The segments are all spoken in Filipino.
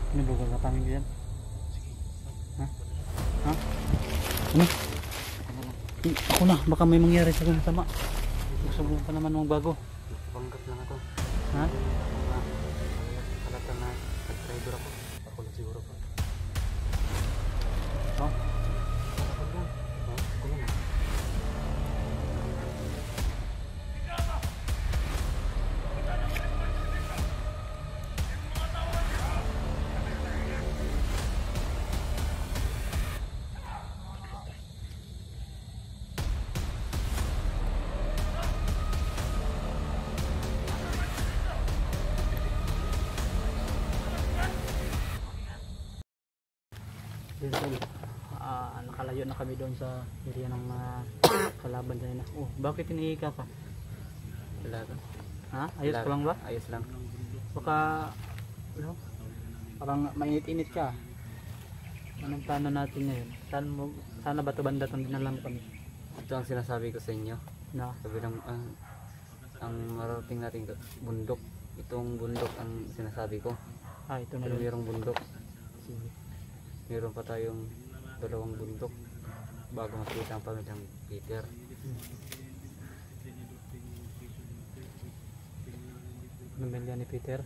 Ano ba gagapangin ko yan? Ha? Ha? Ano? Ako na, baka may mangyari sa akin sama. Gusto mo pa naman magbago. Panggap lang ako. Ha? Kalatan na nag-driver ako. Ako lang siguro pa. Oh? Ako lang. Nakalayo na kami doon sa area ng mga kalaban sa ina. Oh, bakit iniika ka? Wala ka. Ha? Ayos ka lang ba? Ayos lang. Baka ano? Parang mainit-init ka. Anong plano natin ngayon? Sana ba ito banda itong dinalam kami? Ito ang sinasabi ko sa inyo. Na? Sabi ng ang marating natin bundok. Itong bundok ang sinasabi ko. Ito na Pero yun. mayroong bundok. Sige. Meron pa tayong dalawang bundok bago makita ang pamilyang Peter. Pamilya ni Peter.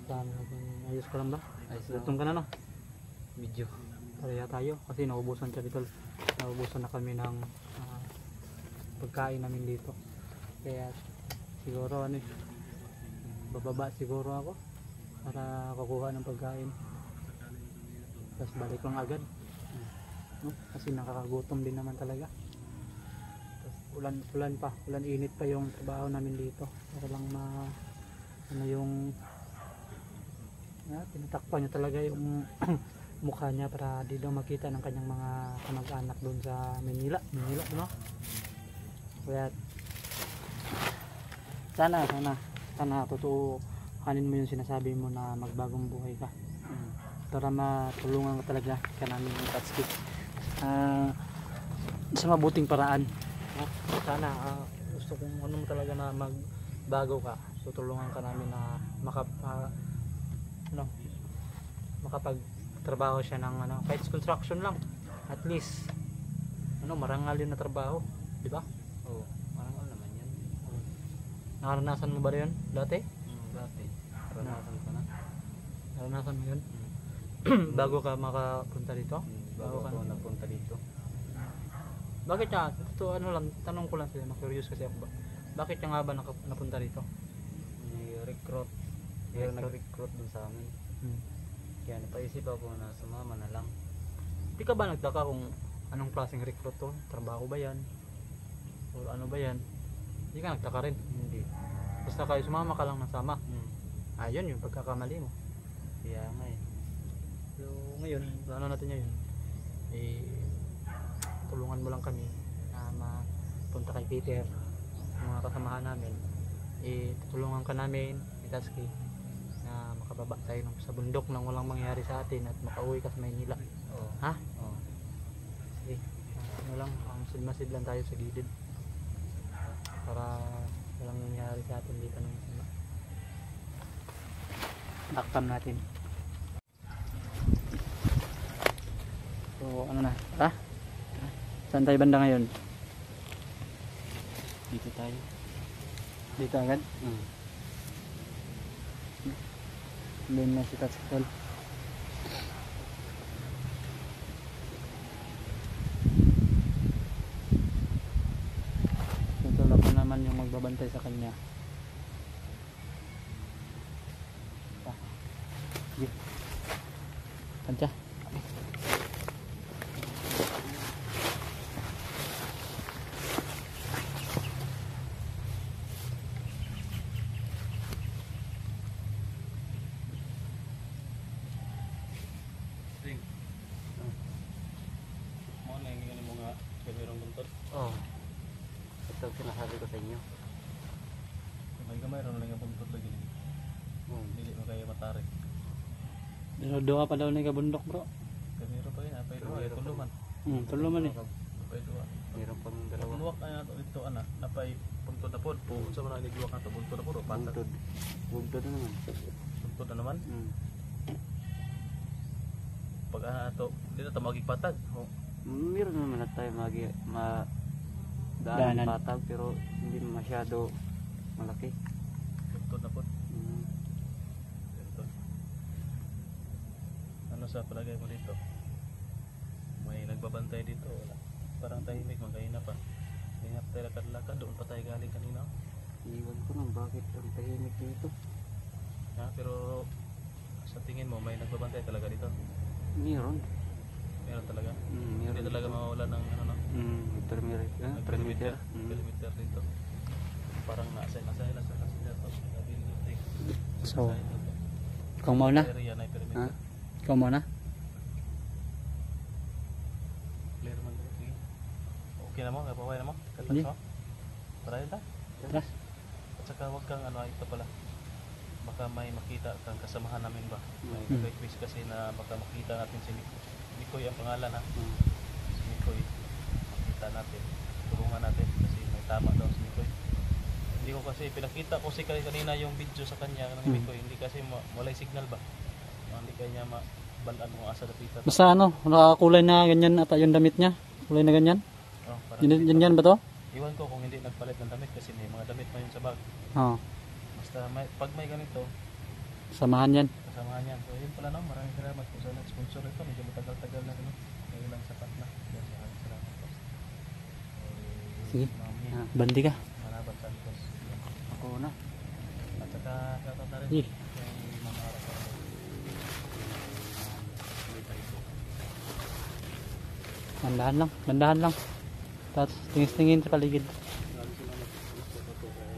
Saan natin? Ayos ka lang ba? Ayos lang. Gutom ka na no? Medyo. Pareha tayo kasi naubusan siya dito. Naubusan na kami ng pagkain namin dito. Kaya siguro ano, bababa siguro ako para kukuha ng pagkain. Tapos balik lang agad. No? Kasi nakakagutom din naman talaga. Tapos ulan init pa yung trabaho namin dito. Para lang ano yung tinatakpan niya talaga yung mukha niya para di daw makita ng kanyang mga kamag-anak doon sa Manila, no? Kaya sana totoohanin mo yung sinasabi mo na magbagong buhay ka. Para matulungan ka talaga ka namin ng Tatsuki sa mabuting paraan. Sana gusto kong ano mo talaga na magbago ka, tutulungan ka namin na makapagtrabaho siya ng kahit construction lang, at least marangal yun na trabaho, di ba? Oo, marangal naman yan. Naranasan mo ba yun dati? Dati naranasan ko na. Naranasan mo yun? Bago ka makapunta dito? Bago ako napunta dito. Bakit siya? Ito tanong ko lang sila, na-curious kasi ako ba? Bakit siya nga ba napunta dito? May recruit. Mayroon nag-recruit dun sa amin. Kaya napaisip ako na sumama na lang. Hindi ka ba nagtaka kung anong klaseng recruit to? Trabaho ba yan? O ano ba yan? Hindi ka nagtaka rin? Hindi. Basta kayo sumama ka lang ng sama. Ayun yung pagkakamali mo. Kaya nga eh. So ngayon, ano natin ngayon? Tulungan mo lang kami na mapunta kay Peter, yung mga kasamahan namin. Tutulungan ka namin, Tatsuki, na makababa tayo sa bundok nang walang mangyari sa atin at makauwi ka sa Maynila. Oo. Ha? Oo. Sige. Ang sidmasid lang tayo sa gilid para walang nangyari sa atin dito ng sama. Takpan natin. So ano na? Tara? Saan tayo banda ngayon? Dito tayo. Dito agad? Doon na si Tatsuki. Tutulak na naman yung magbabantay sa kanya. Sige. Tansya. Oo. Ito ang sinasabi ko sa inyo. Gamay ron lang ang puntod lagi ni. Dili mo kaya matarik. Doa pa daw ni kabundok bro. Kamero pa yun, apay duwa, Kamero pa. tuluman. Tulo man eh. Apay duwa. Mayroon pang dalawa. Luwak kaya ito ana, napay buntod na po. Puun sa mga nigluwak na to. Buntod na po. Patag. Buntod. Buntod na naman. Buntod na naman. Mm. Pag to, dito ito magigpatag. Oh. Meron naman na tayo daanan Daanan. patag pero hindi masyado malaki. Buntod na po. Mm. Buntod. Ano sa palagay mo dito? May nagbabantay dito. Wala. Parang tahimik. Magkahina pa. Kaya tayo lakad-lakad. Doon pa tayo galing kanina. Iwan ko lang bakit ang tahimik dito. Ha? Pero sa tingin mo may nagbabantay talaga dito? Meron. Meron talaga? Meron Hindi talaga dito. mawawala ng ano no? Perimeter. Perimeter. Mm. Perimeter dito. Parang nasa kasi dito. So, ikaw muna? Area na yung perimeter. Ha? Ikaw muna? Clear man dito. Sige. Okay na mo? Kapaway na mo? Kaltas Hindi. mo? Para yun ta? Tara. At saka huwag kang ano, ito pala. Baka may makita kang kasamahan namin ba? May Mm. request kasi na baka makita natin si Mikoy. Mikoy ang pangalan ha. Mm. Si Mikoy. Makita natin. Tulungan natin kasi may tama daw si Mikoy. Hindi ko kasi pinakita ko si kanina yung video sa kanya ng Mm. Mikoy. Hindi kasi walay signal ba? Hindi kanya mabalaan kung asa dapitan. Basta ano, nakakulay na ganyan ata yung damit niya. Kulay na ganyan. Oh, parang Yan ba to? iwan ko kung hindi nagpalit ng damit kasi may mga damit pa yun sa bag. Oo. Basta pag may ganito, Samahan yan. kasamahan yan. So yun pala no, maraming salamat po sa nag-sponsor ito. Medyo matagal-tagal na ano. Ngayon lang sapat na. Yan, maraming salamat po. Sige. Mami, Bandi ka. Manabat Santos. Ako na. At saka shoutout na rin Sige. kay Ma'am Ara sa Dandahan lang. Tapos tingin-tingin sa paligid. maraming salamat. Salamat po kay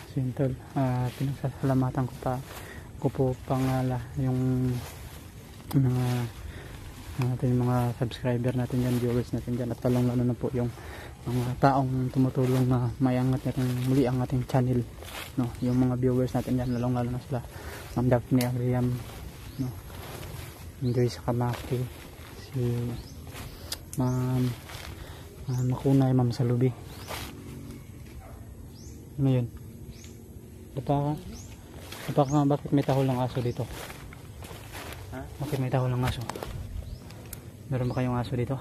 Sintol. Pinasasalamatan ko po pangala yung mga ating mga subscriber natin dyan, viewers natin dyan, at talong lalo na po yung mga taong tumutulong na mayangat natin muli ang ating channel, no? Yung mga viewers natin dyan, lalong lalo na sila Ma'am Daphne Agriam, no? Joyce Kamaki, si Ma'am Makunay, Ma'am Salubi. Ano yun? Dapa ka nga, bakit may tahol ng aso dito? Ha? Bakit may tahol ng aso? Meron ba kayong aso dito?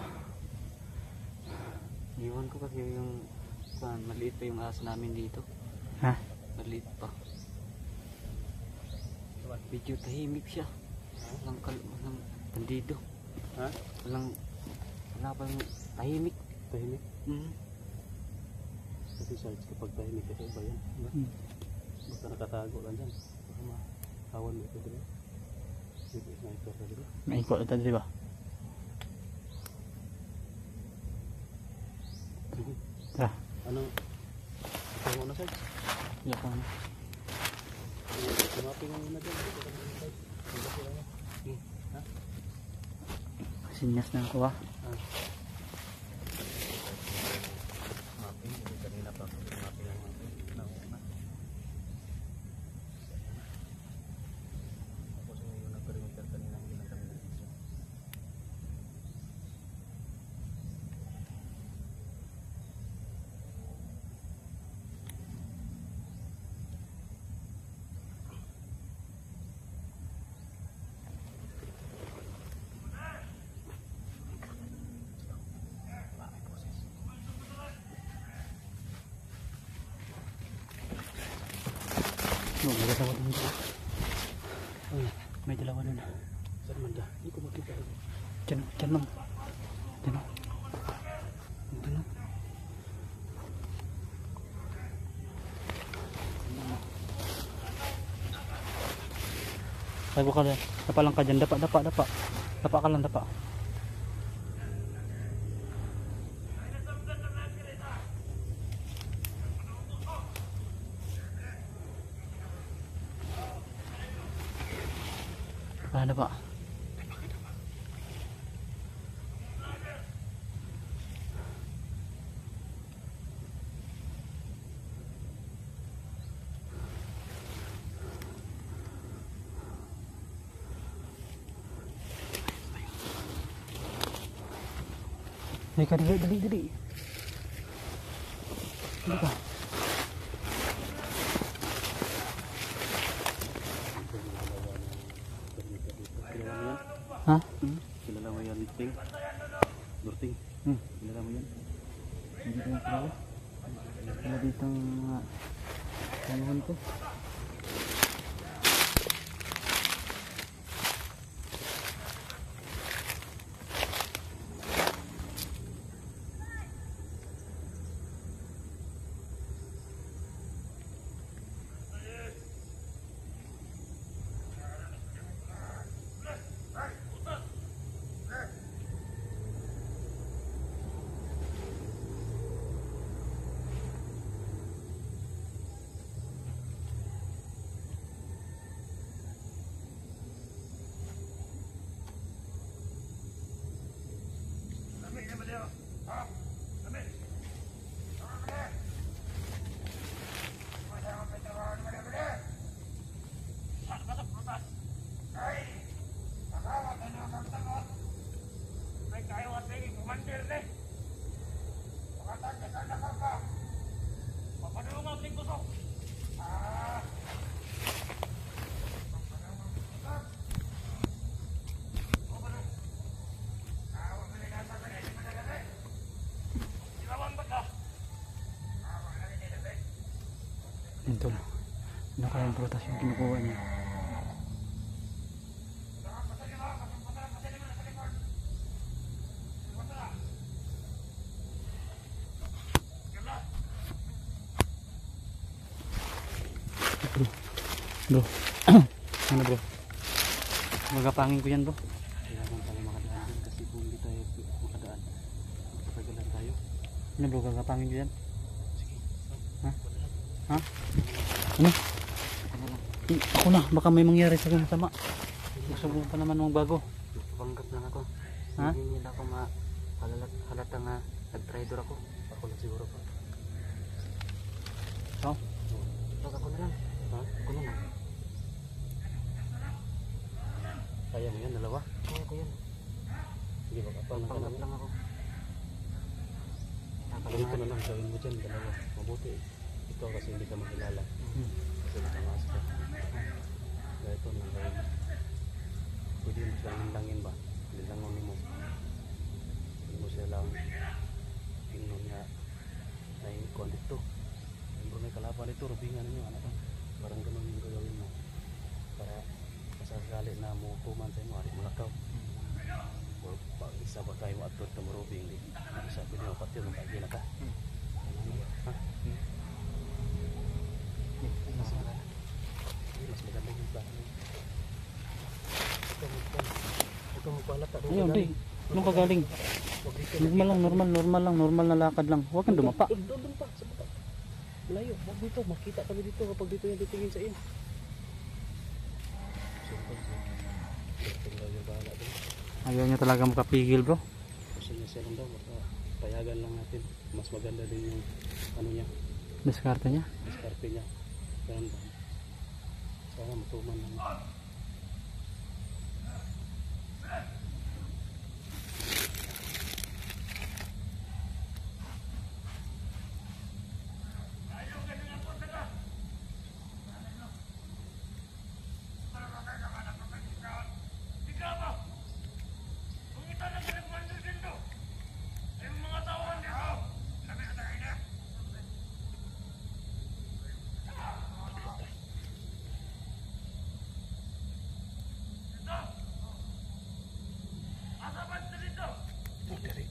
Iwan ko kasi yung maliit pa yung aso namin dito. Ha? Maliit pa. Medyo tahimik siya. Walang bandido. Ha? Wala pa yung tahimik. tahimik. Mm. Kasi sides kapag tahimik kasi iba yan. Diba? Basta nakatago lang dyan. Baka makawan mo ito dito. Dito sniper ka dito. May ikot ito, di ba? Tara. Ano? Ito mo na sides? Iyak ko na. Tumapin mo muna dyan. Dito ka na sides. Hanggang sila na. Ha? Sinyas na ako ha. Mapping, hindi kanina pa ako mapping ang nauna. Tapos yung nag-perimeter kanina, hindi lang kami nag-video. May dalawa dun. Uy, may dalawa dun. Saan man dyan? Hindi ko makita. Diyan lang. Diyan o. Diyan o. Sabi ka lang. Dapa lang ka dyan. Dapa. Dapa ka lang, dapa. Dapa. Halika, dali, dali, dali. Halika. Ha? Kilala mo yan, Ting? Durting? Kilala mo yan? Hindi ko kilala. Wala ditong mga kanuhan ko. Ito. Ano kayang prutas yung kinukuha niya? Bro. Ano bro? Magapangin ko yan bro. Kailangan tayo makadaan din kasi kung hindi tayo makadaan, matagalan tayo. Ano bro, gagapangin ko yan? Sige. Ha? Ha? Ano? Ako na, baka may mangyari sa akin masama. Gusto ko pa naman magbago. Panggap lang ako. Ha? Hindi nila ako halata nga nag-trader ako. Ako lang siguro pa. So? Wag ako na lang. Ha? Ako na lang. Kaya mo yan, dalawa? Kaya ko yan. Sige, makapal na ka Panggap na. lang ako. Ganito na lang, gawin mo dyan, dalawa. Mabuti. Ikaw kasi hindi ka makilala. Kasi nakamas ka. Kaya ito na gawin mo. Pwede mo silang nilangin ba? Nilangon mo. Pwede mo silang tingnan niya na yung kuwan dito. Yung may kalaban dito, rubingan ninyo, anak ko. Parang ganun yung gagawin mo. Para masasali na mo tuman sa inyo, hari mo lakaw. O pag isa ba kayo atot na marubing, di isa pwede mo pati yung pagi na ka. Ha? Mas maganda yung plano. Ikaw magpalata. Ayun, di. Anong kagaling? Normal na lakad lang. Huwag kang dumapa. Doon pa, sa baba. Malayo, wag dito. Makita kami dito kapag dito yan titingin sa in. Ayaw niya talaga makapigil bro. Gusto niya siya lang daw, baka payagan lang natin. Mas maganda din yung ano niya, Diskarte niya. diskarte niya. Ganun ba? Sana matuman lang.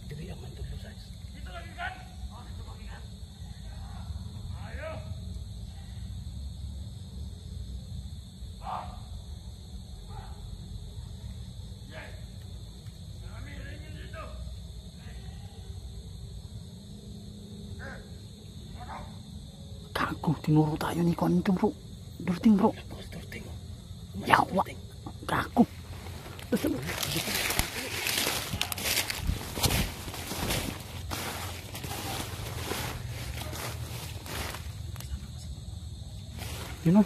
Diri aman to size. Gago, tinuro tayo ni Kon ito bro. Durting bro. Yawa. Gago. Yun o.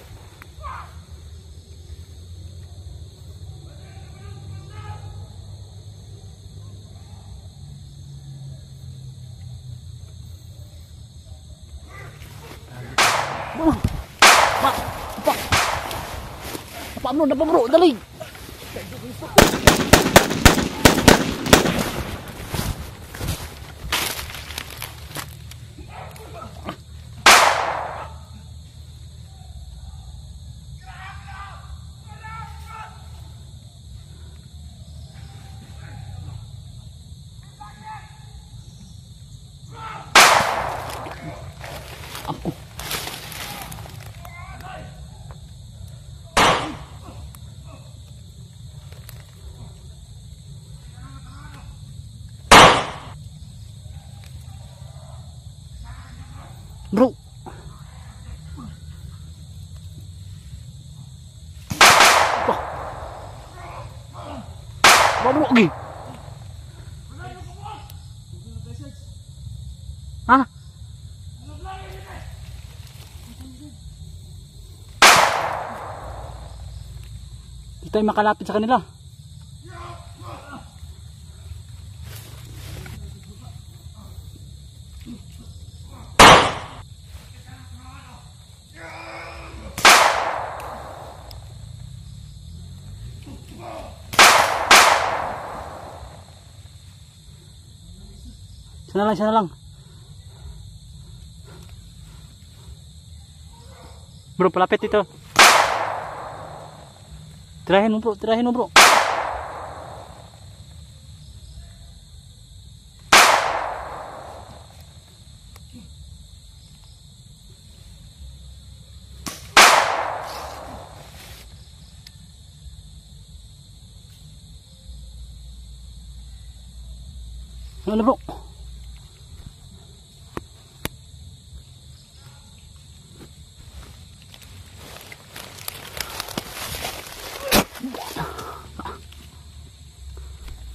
Paano na pa bro? Dali! Bro. Bro lagi. Hah? Di tayo makalapit sa kanila. Sana lang. Bro, palapit ito. Tirahin mo bro. Ano bro?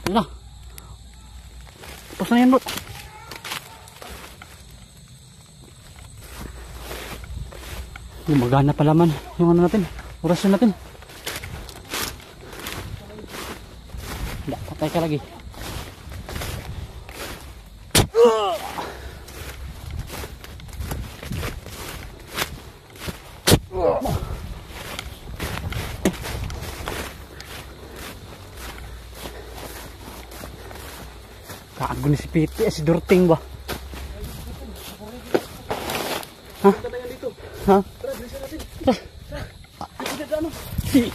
Ala. Tapos na yan bro. Gumagana pala man yung ano natin, orasyon natin. Hindi, patay ka lagi. Kago ni si Piti, si Dorting ba? Ha? Ha? Si